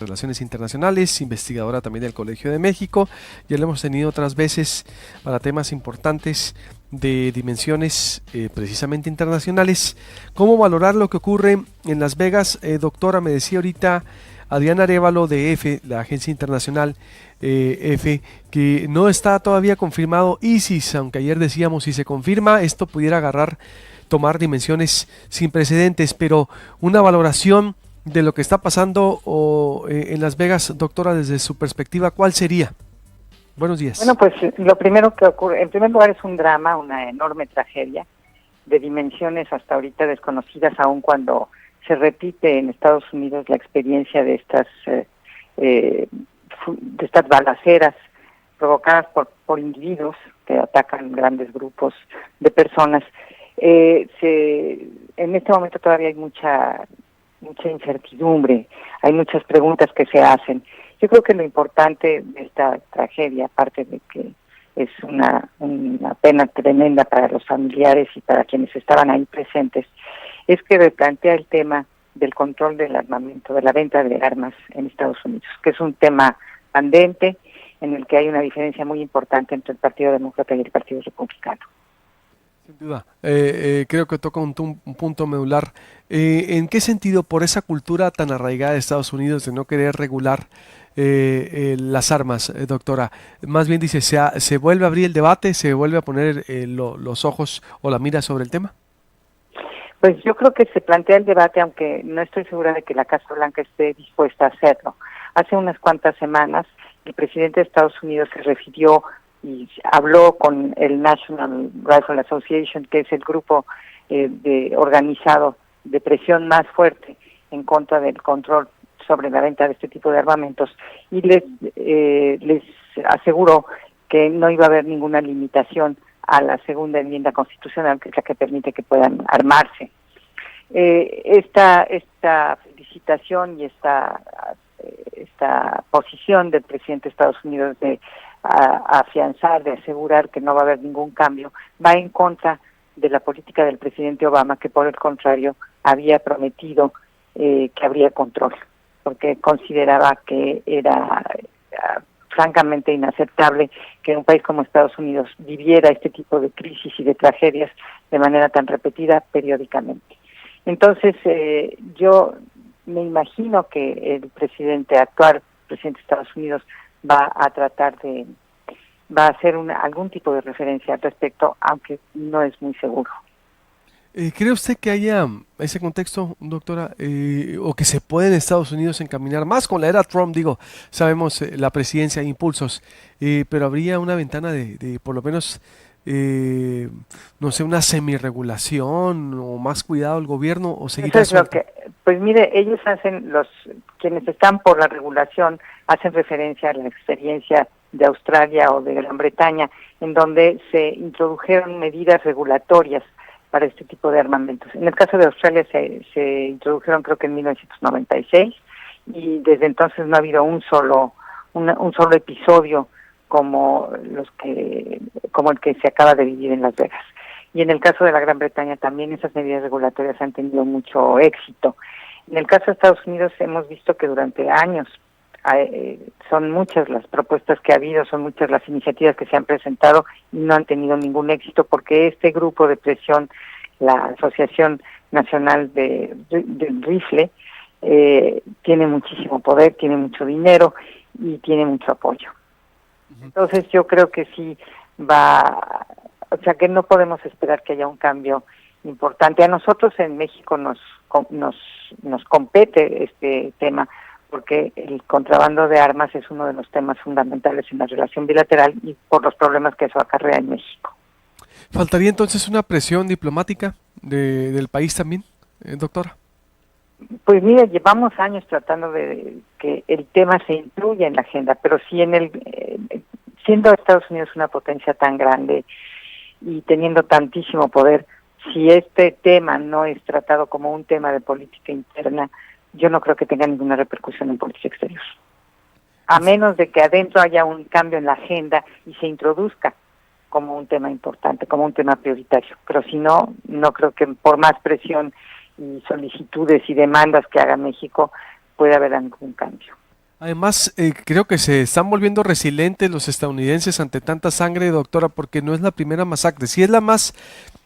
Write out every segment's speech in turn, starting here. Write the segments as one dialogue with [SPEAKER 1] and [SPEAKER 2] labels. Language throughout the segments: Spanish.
[SPEAKER 1] Relaciones Internacionales, investigadora también del Colegio de México. Ya lo hemos tenido otras veces para temas importantes de dimensiones precisamente internacionales. ¿Cómo valorar lo que ocurre en Las Vegas? Doctora, me decía ahorita Adriana Arévalo de EFE, la agencia internacional EFE, que no está todavía confirmado ISIS, aunque ayer decíamos si se confirma, esto pudiera tomar dimensiones sin precedentes, pero una valoración de lo que está pasando en Las Vegas, doctora, desde su perspectiva, ¿cuál sería? Buenos días.
[SPEAKER 2] Bueno, pues lo primero que ocurre, en primer lugar, es un drama, una enorme tragedia de dimensiones hasta ahorita desconocidas, aun cuando se repite en Estados Unidos la experiencia de estas balaceras provocadas por individuos que atacan grandes grupos de personas. En este momento todavía hay mucha incertidumbre, hay muchas preguntas que se hacen. Yo creo que lo importante de esta tragedia, aparte de que es una pena tremenda para los familiares y para quienes estaban ahí presentes, es que replantea el tema del control del armamento, de la venta de armas en Estados Unidos, que es un tema candente en el que hay una diferencia muy importante entre el Partido Demócrata y el Partido Republicano.
[SPEAKER 1] Sin duda, creo que toca un punto medular. ¿En qué sentido, por esa cultura tan arraigada de Estados Unidos de no querer regular las armas, doctora? Más bien dice, ¿se vuelve a abrir el debate, se vuelve a poner los ojos o la mira sobre el tema?
[SPEAKER 2] Pues yo creo que se plantea el debate, aunque no estoy segura de que la Casa Blanca esté dispuesta a hacerlo. Hace unas cuantas semanas, el presidente de Estados Unidos se refirió y habló con el National Rifle Association, que es el grupo organizado de presión más fuerte en contra del control sobre la venta de este tipo de armamentos, y les aseguró que no iba a haber ninguna limitación a la segunda enmienda constitucional, que es la que permite que puedan armarse. Esta felicitación y esta posición del presidente de Estados Unidos de afianzar, de asegurar que no va a haber ningún cambio, va en contra de la política del presidente Obama, que por el contrario había prometido que habría control, porque consideraba que era francamente inaceptable que un país como Estados Unidos viviera este tipo de crisis y de tragedias de manera tan repetida periódicamente. Entonces, yo me imagino que el actual presidente de Estados Unidos va a hacer algún tipo de referencia al respecto, aunque no es muy seguro.
[SPEAKER 1] ¿Cree usted que haya ese contexto, doctora, o que se puede en Estados Unidos encaminar más con la era Trump? Digo, sabemos la presidencia e impulsos, pero habría una ventana de por lo menos, no sé, una semiregulación o más cuidado al gobierno, o seguir
[SPEAKER 2] Eso es lo que, pues mire, ellos quienes están por la regulación hacen referencia a la experiencia de Australia o de Gran Bretaña, en donde se introdujeron medidas regulatorias para este tipo de armamentos. En el caso de Australia se introdujeron creo que en 1996, y desde entonces no ha habido un solo episodio como el que se acaba de vivir en Las Vegas. Y en el caso de la Gran Bretaña también esas medidas regulatorias han tenido mucho éxito. En el caso de Estados Unidos hemos visto que durante años son muchas las propuestas que ha habido, son muchas las iniciativas que se han presentado y no han tenido ningún éxito, porque este grupo de presión, la Asociación Nacional del Rifle, tiene muchísimo poder, tiene mucho dinero y tiene mucho apoyo. Entonces yo creo que sí o sea que no podemos esperar que haya un cambio importante. A nosotros en México nos compete este tema, porque el contrabando de armas es uno de los temas fundamentales en la relación bilateral y por los problemas que eso acarrea en México.
[SPEAKER 1] ¿Faltaría entonces una presión diplomática del país también, doctora?
[SPEAKER 2] Pues mire, llevamos años tratando de que el tema se incluya en la agenda, pero si siendo Estados Unidos una potencia tan grande y teniendo tantísimo poder, si este tema no es tratado como un tema de política interna, yo no creo que tenga ninguna repercusión en política exterior. A menos de que adentro haya un cambio en la agenda y se introduzca como un tema importante, como un tema prioritario. Pero si no, no creo que por más presión y solicitudes y demandas que haga México pueda haber algún cambio.
[SPEAKER 1] Además, creo que se están volviendo resilientes los estadounidenses ante tanta sangre, doctora, porque no es la primera masacre. Sí es la más,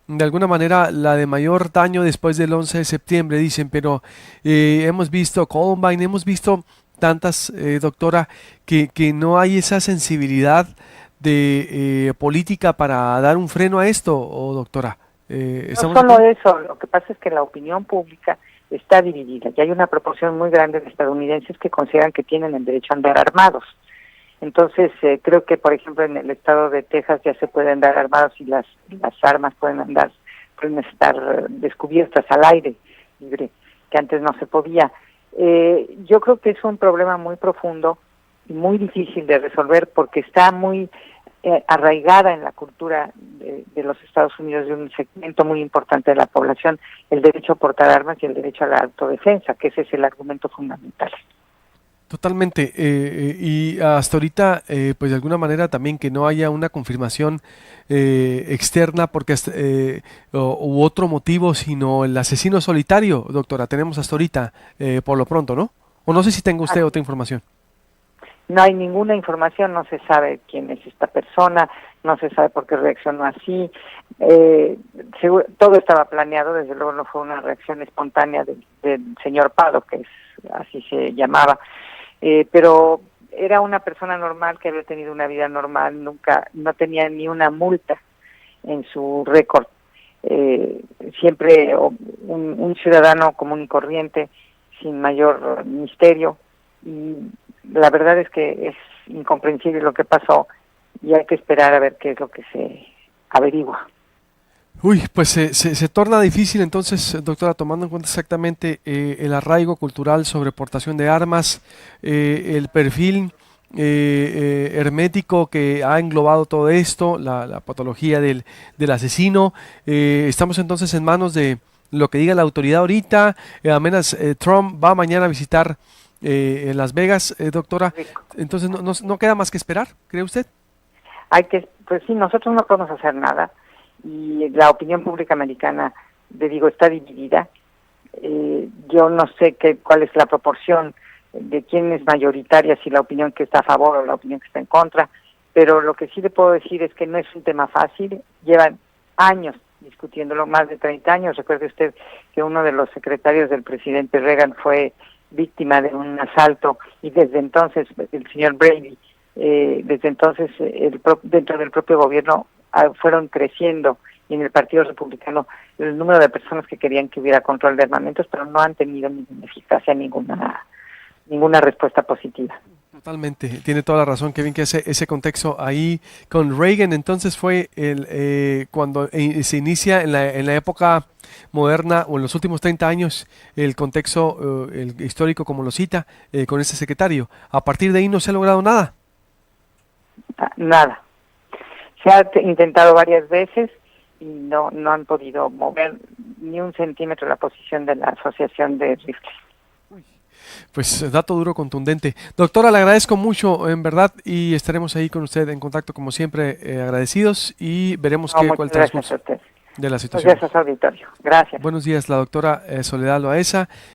[SPEAKER 1] de alguna manera, la de mayor daño después del 11 de septiembre, dicen, pero hemos visto Columbine, hemos visto tantas, doctora, que no hay esa sensibilidad de política para dar un freno a esto, o doctora.
[SPEAKER 2] No
[SPEAKER 1] ¿Estamos de
[SPEAKER 2] solo
[SPEAKER 1] acuerdo?
[SPEAKER 2] eso, lo que pasa es que la opinión pública está dividida y hay una proporción muy grande de estadounidenses que consideran que tienen el derecho a andar armados. Entonces, creo que, por ejemplo, en el estado de Texas ya se pueden andar armados y las armas pueden estar descubiertas al aire libre, que antes no se podía. Yo creo que es un problema muy profundo y muy difícil de resolver porque está muy arraigada en la cultura de los Estados Unidos de un segmento muy importante de la población, el derecho a portar armas y el derecho a la autodefensa, que ese es el argumento fundamental.
[SPEAKER 1] Totalmente. Y hasta ahorita, pues de alguna manera también que no haya una confirmación externa porque u otro motivo, sino el asesino solitario, doctora, tenemos hasta ahorita, por lo pronto, ¿no? O no sé si tenga usted otra información.
[SPEAKER 2] No hay ninguna información, no se sabe quién es esta persona, no se sabe por qué reaccionó así. Todo estaba planeado, desde luego no fue una reacción espontánea del señor Pado, que así se llamaba, pero era una persona normal que había tenido una vida normal, no tenía ni una multa en su récord. Siempre un ciudadano común y corriente, sin mayor misterio, y la verdad es que es incomprensible lo que pasó y hay que esperar a ver qué es lo que se averigua.
[SPEAKER 1] Uy, pues se torna difícil entonces, doctora, tomando en cuenta exactamente el arraigo cultural sobre portación de armas, el perfil hermético que ha englobado todo esto, la patología del asesino. Estamos entonces en manos de lo que diga la autoridad ahorita. Apenas Trump va mañana a visitar en Las Vegas, doctora. Entonces no queda más que esperar, ¿cree usted?
[SPEAKER 2] Pues sí, nosotros no podemos hacer nada y la opinión pública americana, le digo, está dividida. Yo no sé cuál es la proporción de quién es mayoritaria, si la opinión que está a favor o la opinión que está en contra, pero lo que sí le puedo decir es que no es un tema fácil, llevan años discutiéndolo, más de 30 años. Recuerde usted que uno de los secretarios del presidente Reagan fue víctima de un asalto y desde entonces el señor Brady, desde entonces dentro del propio gobierno fueron creciendo y en el Partido Republicano el número de personas que querían que hubiera control de armamentos, pero no han tenido ninguna eficacia, ninguna respuesta positiva.
[SPEAKER 1] Totalmente, tiene toda la razón, Kevin, que ese contexto ahí con Reagan entonces fue cuando se inicia en la época moderna o en los últimos 30 años el contexto el histórico como lo cita con este secretario. A partir de ahí no se ha logrado nada.
[SPEAKER 2] Nada. Se ha intentado varias veces y no han podido mover ni un centímetro la posición de la Asociación de Rifles.
[SPEAKER 1] Pues dato duro, contundente. Doctora, le agradezco mucho, en verdad, y estaremos ahí con usted en contacto como siempre, agradecidos y veremos cuál transcurso de la situación.
[SPEAKER 2] Gracias, auditorio. Gracias.
[SPEAKER 1] Buenos días, la doctora Soledad Loaesa,